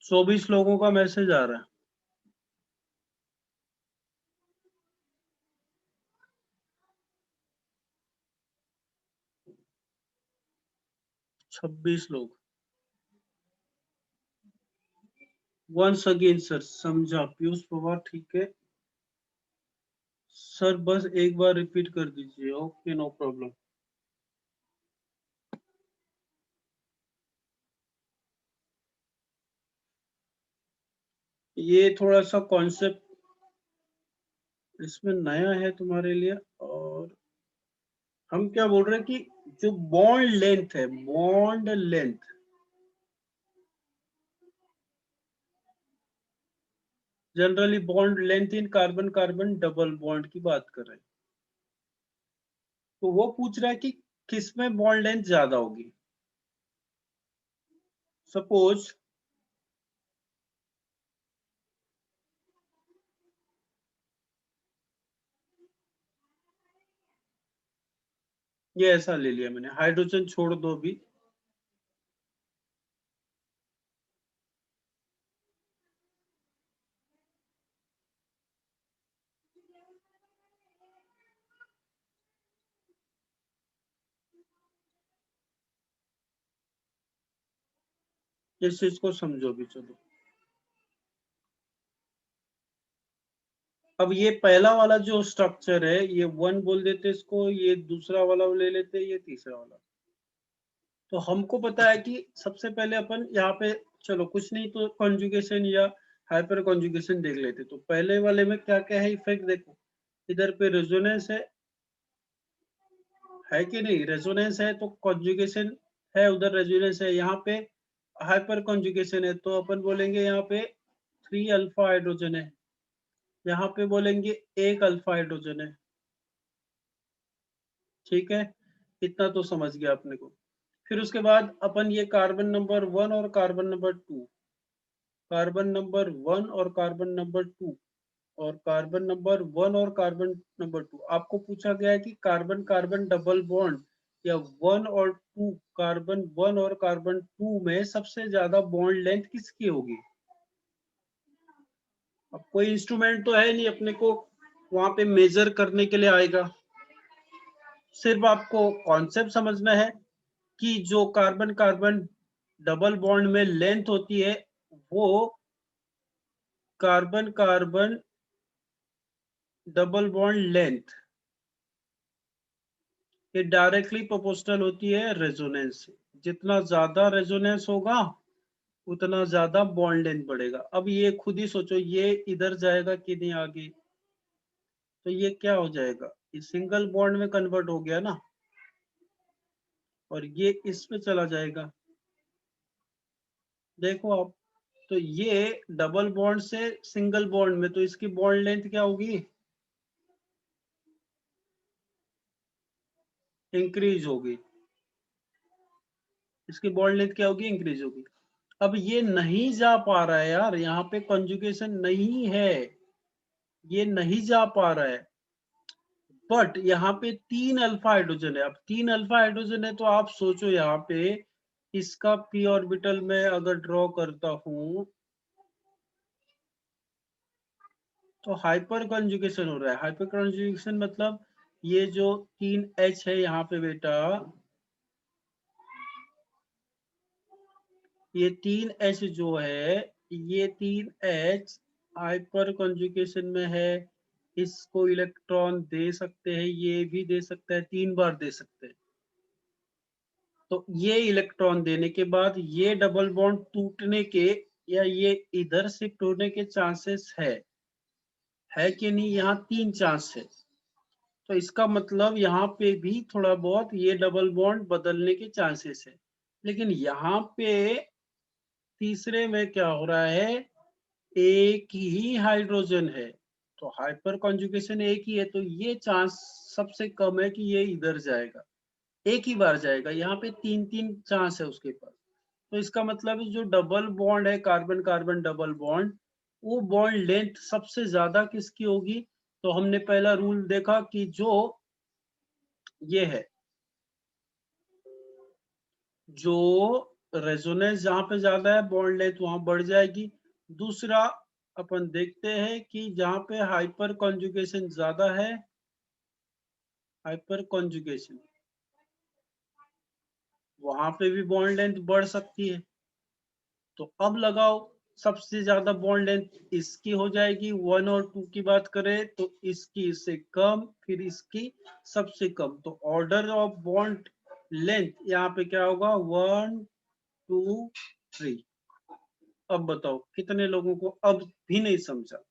24 लोगों का मैसेज आ रहा है। 26 लोग। वंस अगेन सर, समझा पीयूष पवार, ठीक है सर, बस एक बार रिपीट कर दीजिए। Okay, no problem. ये थोड़ा सा कॉन्सेप्ट इसमें नया है तुम्हारे लिए। और हम क्या बोल रहे हैं कि जो बॉन्ड लेंथ है, bond length, generally bond length in carbon carbon double bond की बात कर रहे हैं। तो वो पूछ रहा है कि किसमें बॉन्ड लेंथ ज्यादा होगी। सपोज ये ऐसा ले लिया मैंने, हाइड्रोजन छोड़ दो अभी। इस चीज को समझो भी, चलो। अब ये पहला वाला जो स्ट्रक्चर है, ये 1 बोल देते इसको, ये दूसरा वाला ले लेते, ये तीसरा वाला। तो हमको पता है कि सबसे पहले अपन यहाँ पे, चलो कुछ नहीं तो कॉन्जुगेशन या हाइपर कॉन्जुगेशन देख लेते। तो पहले वाले में क्या क्या है इफेक्ट देखो, इधर पे रेजोनेंस है कि नहीं, रेजोनेंस है तो कॉन्जुगेशन है, उधर रेजोनेंस है, यहाँ पे हाइपर कॉन्जुगेशन है तो अपन बोलेंगे यहाँ पे 3 अल्फा हाइड्रोजन है, यहाँ पे बोलेंगे 1 अल्फा हाइड्रोजन है। ठीक है, इतना तो समझ गया अपने को। फिर उसके बाद अपन ये कार्बन नंबर 1 और कार्बन नंबर 2, कार्बन नंबर 1 और कार्बन नंबर 2, और कार्बन नंबर 1 और कार्बन नंबर 2, आपको पूछा गया है कि कार्बन कार्बन डबल बॉन्ड या 1 और 2, कार्बन 1 और कार्बन 2 में सबसे ज्यादा बॉन्ड लेंथ किसकी होगी। अब कोई इंस्ट्रूमेंट तो है नहीं अपने को वहां पे मेजर करने के लिए आएगा, सिर्फ आपको कॉन्सेप्ट समझना है कि जो कार्बन कार्बन डबल बॉन्ड में लेंथ होती है, वो carbon carbon double bond length ये डायरेक्टली प्रोपोर्शनल होती है रेजोनेंस से। जितना ज्यादा रेजोनेंस होगा उतना ज्यादा बॉन्ड लेंथ बढ़ेगा। अब ये खुद ही सोचो, ये इधर जाएगा कि नहीं आगे, तो ये क्या हो जाएगा, ये सिंगल बॉन्ड में कन्वर्ट हो गया ना, और ये इसमें चला जाएगा। देखो आप, तो ये डबल बॉन्ड से सिंगल बॉन्ड में, तो इसकी बॉन्ड लेंथ क्या होगी, इंक्रीज होगी। इसकी बॉन्ड लेंथ क्या होगी, इंक्रीज होगी। अब ये नहीं जा पा रहा है यार, यहाँ पे कंजुगेशन नहीं है, ये नहीं जा पा रहा है, बट यहाँ पे 3 अल्फा हाइड्रोजन है। अब 3 अल्फा हाइड्रोजन है तो आप सोचो यहाँ पे इसका पी ऑर्बिटल में अगर ड्रॉ करता हूं तो हाइपर कंजुगेशन हो रहा है। हाइपर कंजुगेशन मतलब ये जो 3 H है यहाँ पे बेटा, ये 3 H जो है, ये 3 H हाइपर कंजुगेशन में है। इसको इलेक्ट्रॉन दे सकते हैं, ये भी दे सकता है, 3 बार दे सकते हैं। तो ये इलेक्ट्रॉन देने के बाद ये डबल बॉन्ड टूटने के या ये इधर शिफ्ट होने के चांसेस है कि नहीं, यहाँ 3 चांस है। तो इसका मतलब यहाँ पे भी थोड़ा बहुत ये डबल बॉन्ड बदलने के चांसेस है। लेकिन यहाँ पे तीसरे में क्या हो रहा है, एक ही हाइड्रोजन है, तो हाइपर कॉन्जुगेशन एक ही है, तो ये चांस सबसे कम है कि ये इधर जाएगा, एक ही बार जाएगा। यहाँ पे 3 चांस है उसके पास। तो इसका मतलब जो डबल बॉन्ड है, कार्बन कार्बन डबल बॉन्ड, वो बॉन्ड लेंथ सबसे ज्यादा किसकी होगी। तो हमने पहला रूल देखा कि जो ये है, जो रेजोनेंस जहां पे ज्यादा है बॉन्ड लेंथ वहां बढ़ जाएगी। दूसरा अपन देखते हैं कि जहां पे हाइपर कॉन्जुगेशन ज्यादा है, हाइपर कॉन्जुगेशन वहां पे भी बॉन्ड लेंथ बढ़ सकती है। तो अब लगाओ, सबसे ज्यादा बॉन्ड लेंथ इसकी हो जाएगी, 1 और 2 की बात करें तो इसकी इससे कम, फिर इसकी सबसे कम। तो ऑर्डर ऑफ बॉन्ड लेंथ यहाँ पे क्या होगा, 1 2 3। अब बताओ कितने लोगों को अब भी नहीं समझा।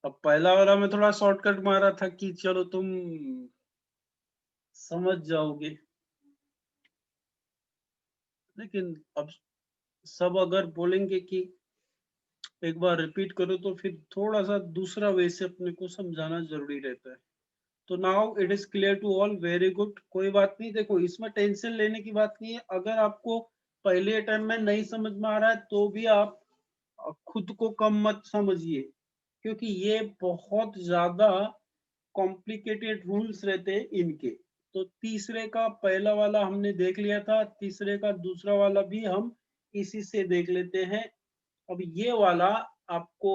अब पहला वाला में थोड़ा शॉर्टकट मारा था कि चलो तुम समझ जाओगे, लेकिन अब सब अगर बोलेंगे कि एक बार रिपीट करो तो फिर थोड़ा सा दूसरा वे से अपने को समझाना जरूरी रहता है। तो now it is clear to all, very good. कोई बात नहीं, देखो इसमें टेंशन लेने की बात नहीं है। अगर आपको पहले अटेम्प्ट में नहीं समझ में आ रहा है तो भी आप खुद को कम मत समझिए, क्योंकि ये बहुत ज्यादा कॉम्प्लिकेटेड रूल्स रहते हैं इनके। तो तीसरे का पहला वाला हमने देख लिया था, तीसरे का दूसरा वाला भी हम इसी से देख लेते हैं। अब ये वाला आपको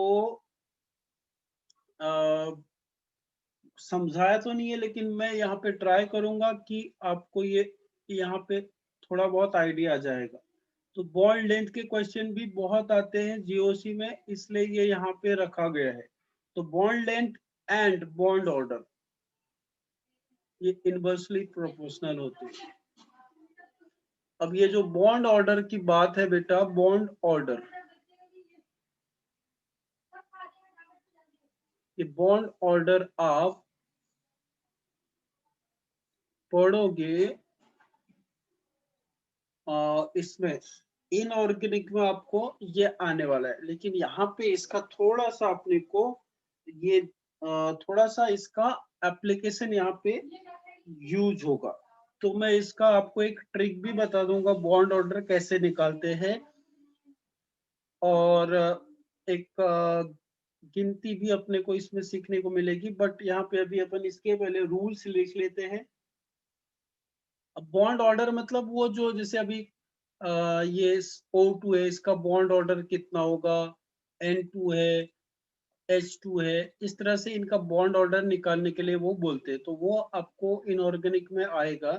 समझाया तो नहीं है, लेकिन मैं यहाँ पे ट्राई करूंगा कि आपको ये यहाँ पे थोड़ा बहुत आइडिया आ जाएगा। तो बॉन्ड लेंथ के क्वेश्चन भी बहुत आते हैं जीओसी में, इसलिए ये यहाँ पे रखा गया है। तो bond length and bond order ये इनवर्सली प्रोपोर्शनल होते हैं। अब ये जो बॉन्ड ऑर्डर की बात है बेटा, बॉन्ड ऑर्डर, ये बॉन्ड ऑर्डर आप पढ़ोगे इसमें इनऑर्गेनिक में आपको ये आने वाला है, लेकिन यहाँ पे इसका थोड़ा सा अपने को ये थोड़ा सा इसका एप्लीकेशन यहाँ पे यूज होगा। तो मैं इसका आपको एक ट्रिक भी बता दूंगा बॉन्ड ऑर्डर कैसे निकालते हैं, और एक गिनती भी अपने को इसमें सीखने को मिलेगी। बट यहाँ पे अभी अपन इसके पहले रूल्स लिख लेते हैं। अब बॉन्ड ऑर्डर मतलब वो जो जैसे अभी ये O2 है, इसका बॉन्ड ऑर्डर कितना होगा, N2 है, H2 है, इस तरह से इनका बॉन्ड ऑर्डर निकालने के लिए वो बोलते हैं। तो वो आपको इनऑर्गेनिक में आएगा।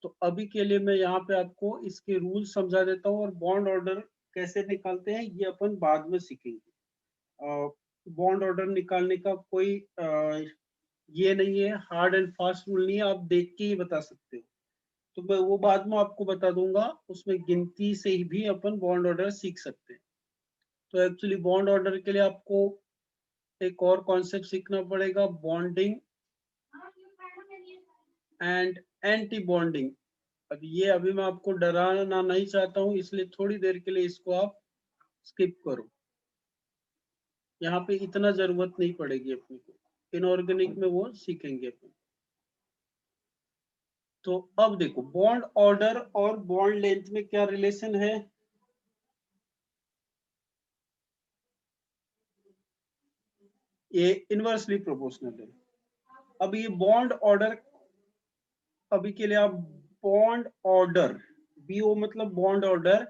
तो अभी के लिए मैं यहाँ पे आपको इसके रूल समझा देता हूँ, और बॉन्ड ऑर्डर कैसे निकालते हैं ये अपन बाद में सीखेंगे। बॉन्ड ऑर्डर निकालने का कोई ये नहीं है, हार्ड एंड फास्ट रूल नहीं है, आप देख के ही बता सकते हो। तो मैं वो बाद में आपको बता दूंगा, उसमें गिनती से ही भी अपन बॉन्ड ऑर्डर सीख सकते हैं। तो एक्चुअली बॉन्ड ऑर्डर के लिए आपको एक और कॉन्सेप्ट सीखना पड़ेगा, बॉन्डिंग एंड एंटी बॉन्डिंग। अब ये अभी मैं आपको डराना नहीं चाहता हूँ, इसलिए थोड़ी देर के लिए इसको आप स्किप करो। यहाँ पे इतना जरूरत नहीं पड़ेगी अपने को, इनऑर्गेनिक में वो सीखेंगे अपन। तो अब देखो बॉन्ड ऑर्डर और बॉन्ड लेंथ में क्या रिलेशन है। ये इनवर्सली प्रोपोर्शनल है। अब ये बॉन्ड ऑर्डर, अभी के लिए आप बॉन्ड ऑर्डर, बीओ मतलब बॉन्ड ऑर्डर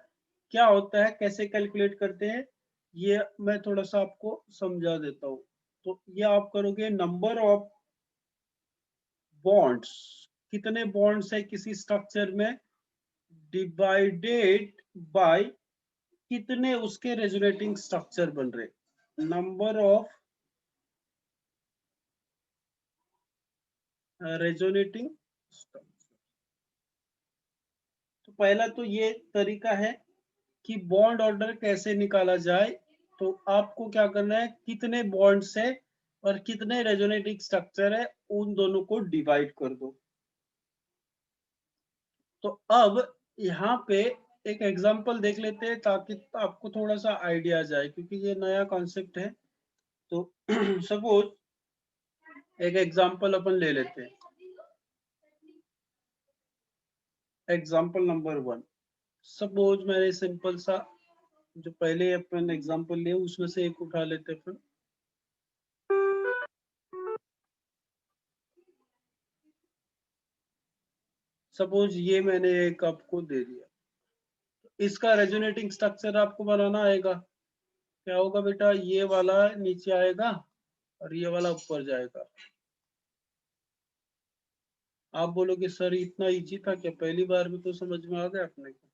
क्या होता है, कैसे कैलकुलेट करते हैं, ये मैं थोड़ा सा आपको समझा देता हूँ। तो ये आप करोगे नंबर ऑफ बॉन्ड्स, कितने बॉन्ड्स है किसी स्ट्रक्चर में, डिवाइडेड बाय कितने उसके रेजोनेटिंग स्ट्रक्चर बन रहे, नंबर ऑफ रेजोनेटिंग स्ट्रक्चर। तो पहला तो ये तरीका है कि बॉन्ड ऑर्डर कैसे निकाला जाए। तो आपको क्या करना है, कितने बॉन्ड्स है और कितने रेजोनेटिंग स्ट्रक्चर है, उन दोनों को डिवाइड कर दो। तो अब यहाँ पे एक एग्जांपल देख लेते हैं ताकि आपको थोड़ा सा आइडिया आ जाए, क्योंकि ये नया कॉन्सेप्ट है। तो सपोज एक एग्जांपल अपन ले लेते हैं, एग्जांपल नंबर 1। सपोज मैंने सिंपल सा जो पहले अपन एग्जांपल लिए उसमें से एक उठा लेते फिर। सपोज ये मैंने एक आपको दे दिया, इसका रेजोनेटिंग स्ट्रक्चर आपको बनाना आएगा। क्या होगा बेटा, ये वाला नीचे आएगा और ये वाला ऊपर जाएगा। आप बोलोगे सर इतना इजी था क्या, पहली बार में तो समझ में आ गया अपने को।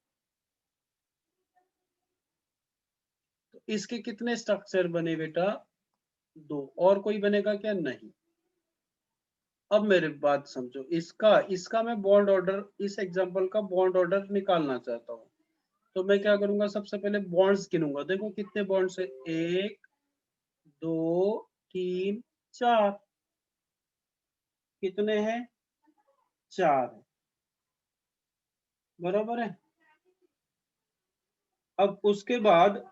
तो इसके कितने स्ट्रक्चर बने बेटा, 2। और कोई बनेगा क्या, नहीं। अब मेरे बात समझो, इसका इसका मैं बॉन्ड ऑर्डर, इस एग्जांपल का बॉन्ड ऑर्डर निकालना चाहता हूँ। तो मैं क्या करूंगा, सबसे पहले बॉन्ड्स गिनूंगा। देखो कितने बॉन्ड्स है, 1 2 3 4। कितने हैं, 4 है, बराबर है। अब उसके बाद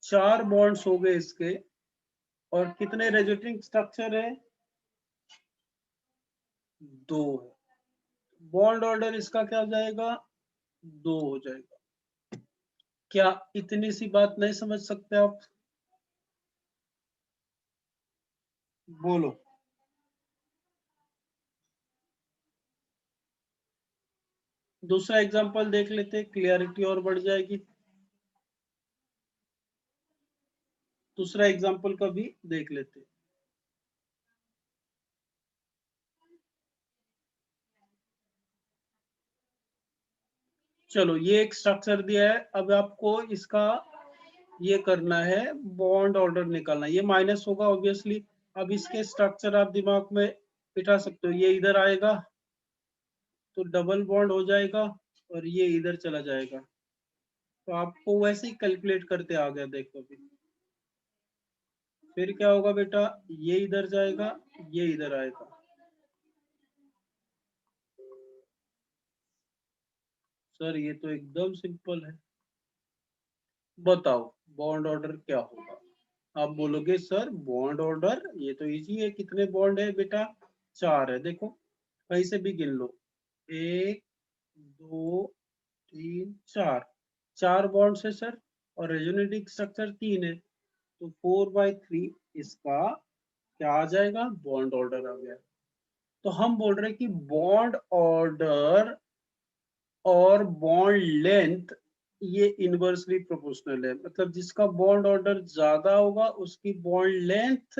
4 बॉन्ड्स हो गए इसके, और कितने रेजोनेटिंग स्ट्रक्चर है, 2 है। बॉन्ड ऑर्डर इसका क्या हो जाएगा, 2 हो जाएगा। क्या इतनी सी बात नहीं समझ सकते आप, बोलो। दूसरा एग्जांपल देख लेते, क्लियरिटी और बढ़ जाएगी। दूसरा एग्जांपल का भी देख लेते। चलो ये एक स्ट्रक्चर दिया है, अब आपको इसका ये करना है, बॉन्ड ऑर्डर निकालना है। ये माइनस होगा ऑब्वियसली। अब इसके स्ट्रक्चर आप दिमाग में बिठा सकते हो, ये इधर आएगा तो डबल बॉन्ड हो जाएगा, और ये इधर चला जाएगा। तो आपको वैसे ही कैलकुलेट करते आ गया, देखो अभी। फिर क्या होगा बेटा, ये इधर जाएगा, ये इधर आएगा। सर ये तो एकदम सिंपल है, बताओ बॉन्ड ऑर्डर क्या होगा। आप बोलोगे सर बॉन्ड ऑर्डर ये तो इजी है, कितने बॉन्ड है बेटा, 4 है। देखो कहीं से भी गिन लो, 1 2 3 4। 4 बॉन्ड है सर, और रेजोनेटिंग स्ट्रक्चर 3 है, तो 4/3 इसका क्या आ जाएगा, बॉन्ड ऑर्डर आ गया। तो हम बोल रहे हैं कि बॉन्ड ऑर्डर और बॉन्ड लेंथ ये इनवर्सली प्रोपोर्शनल है। मतलब जिसका बॉन्ड ऑर्डर ज्यादा होगा उसकी बॉन्ड लेंथ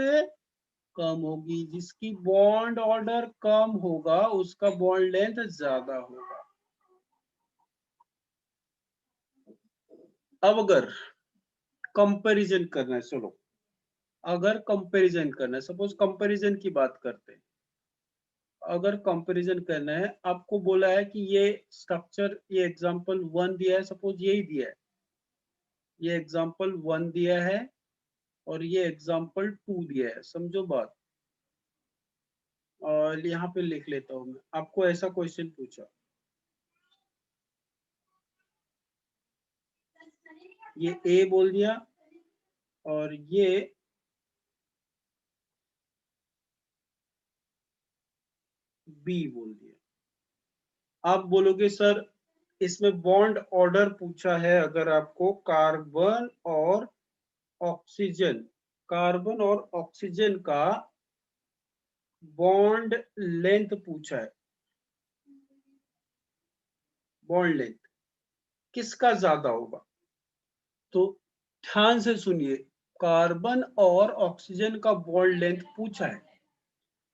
कम होगी, जिसकी बॉन्ड ऑर्डर कम होगा उसका बॉन्ड लेंथ ज्यादा होगा। अब अगर कंपैरिजन करना है, चलो अगर कंपैरिजन करना है, सपोज कंपैरिजन की बात करते हैं। अगर कंपैरिजन करना है, आपको बोला है कि ये स्ट्रक्चर, ये एग्जांपल 1 दिया है, सपोज यही दिया है, ये एग्जांपल 1 दिया है और ये एग्जांपल 2 दिया है, समझो बात। और यहाँ पे लिख लेता हूँ मैं, आपको ऐसा क्वेश्चन पूछा, ये ए बोल दिया और ये बी बोल दिया। आप बोलोगे सर इसमें बॉन्ड ऑर्डर पूछा है, अगर आपको कार्बन और ऑक्सीजन, कार्बन और ऑक्सीजन का बॉन्ड लेंथ पूछा है, बॉन्ड लेंथ किसका ज्यादा होगा। तो ध्यान से सुनिए, कार्बन और ऑक्सीजन का बॉन्ड लेंथ पूछा है,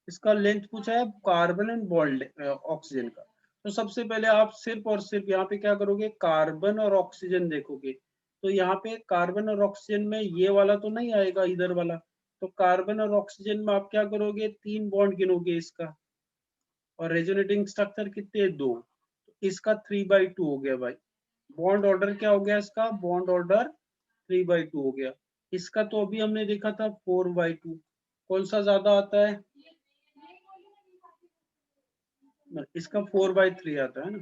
इसका लेंथ पूछा है कार्बन एंड बॉन्ड ऑक्सीजन का। तो सबसे पहले आप सिर्फ और सिर्फ यहाँ पे क्या करोगे, कार्बन और ऑक्सीजन देखोगे। तो यहाँ पे कार्बन और ऑक्सीजन में ये वाला तो नहीं आएगा, इधर वाला। तो कार्बन और ऑक्सीजन में आप क्या करोगे, 3 बॉन्ड गिनोगे इसका, और रेजोनेटिंग स्ट्रक्चर कितने, 2। तो इसका 3/2 हो गया भाई। बॉन्ड ऑर्डर क्या हो गया इसका, बॉन्ड ऑर्डर 3/2 हो गया। इसका तो अभी हमने देखा था 4/2। कौन सा ज्यादा आता है, इसका 4/3 आता है ना।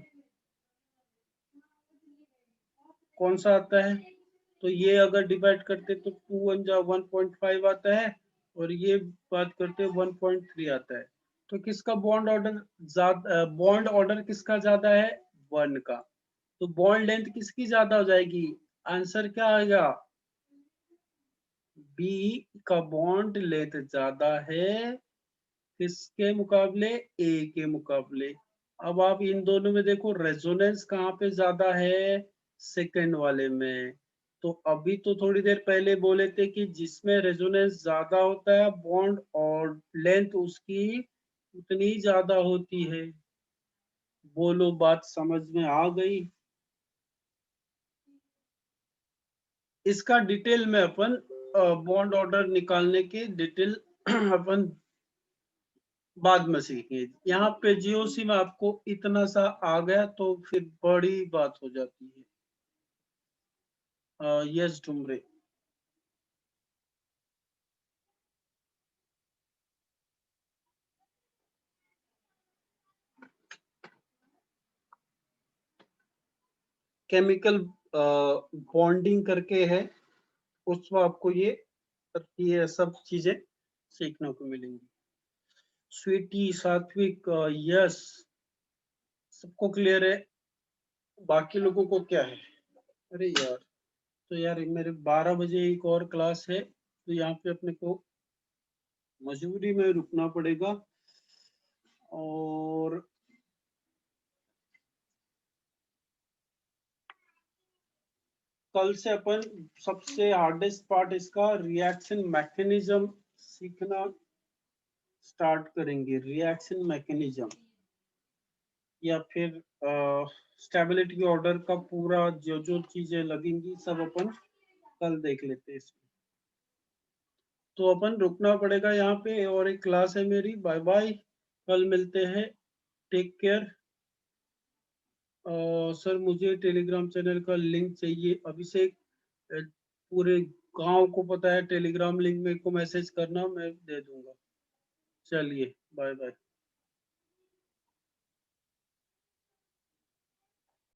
कौन सा आता है, तो ये अगर डिवाइड करते तो 2 1 जा 1.5 आता है, और ये बात करते 1.3 आता है। तो किसका बॉन्ड ऑर्डर ज्यादा, बॉन्ड ऑर्डर किसका ज्यादा है, 1 का। तो बॉन्ड लेंथ किसकी ज्यादा हो जाएगी? आंसर क्या आएगा? बी का बॉन्ड लेंथ ज्यादा है किसके मुकाबले? ए के मुकाबले। अब आप इन दोनों में देखो रेजोनेंस कहाँ पे ज्यादा है? सेकंड वाले में। तो अभी तो थोड़ी देर पहले बोले थे कि जिसमें रेजोनेंस ज्यादा होता है बॉन्ड और लेंथ उसकी उतनी ज्यादा होती है। बोलो बात समझ में आ गई? इसका डिटेल में अपन बॉन्ड ऑर्डर निकालने की डिटेल अपन बाद में सीखेंगे। यहाँ पे जीओसी में आपको इतना सा आ गया तो फिर बड़ी बात हो जाती है। यस डुमरे। केमिकल बॉन्डिंग करके है, उसमें आपको ये सब चीजें सीखने को मिलेंगी। स्वीटी, सात्विक, यस, सबको क्लियर है? बाकी लोगों को क्या है? अरे यार, तो यार मेरे 12 बजे एक और क्लास है, तो यहाँ पे अपने को मजबूरी में रुकना पड़ेगा। और कल से अपन सबसे हार्डेस्ट पार्ट इसका रिएक्शन मैकेनिज्म सीखना स्टार्ट करेंगे। रिएक्शन मैकेनिज्म या फिर स्टेबिलिटी ऑर्डर का पूरा जो जो चीजें लगेंगी सब अपन कल देख लेते हैं इसमें। तो अपन रुकना पड़ेगा यहाँ पे, और एक क्लास है मेरी। बाय बाय, कल मिलते हैं। Take care. सर मुझे टेलीग्राम चैनल का लिंक चाहिए। अभिषेक, पूरे गांव को पता है टेलीग्राम लिंक मेरे को मैसेज करना, मैं दे दूंगा। चलिए बाय बाय।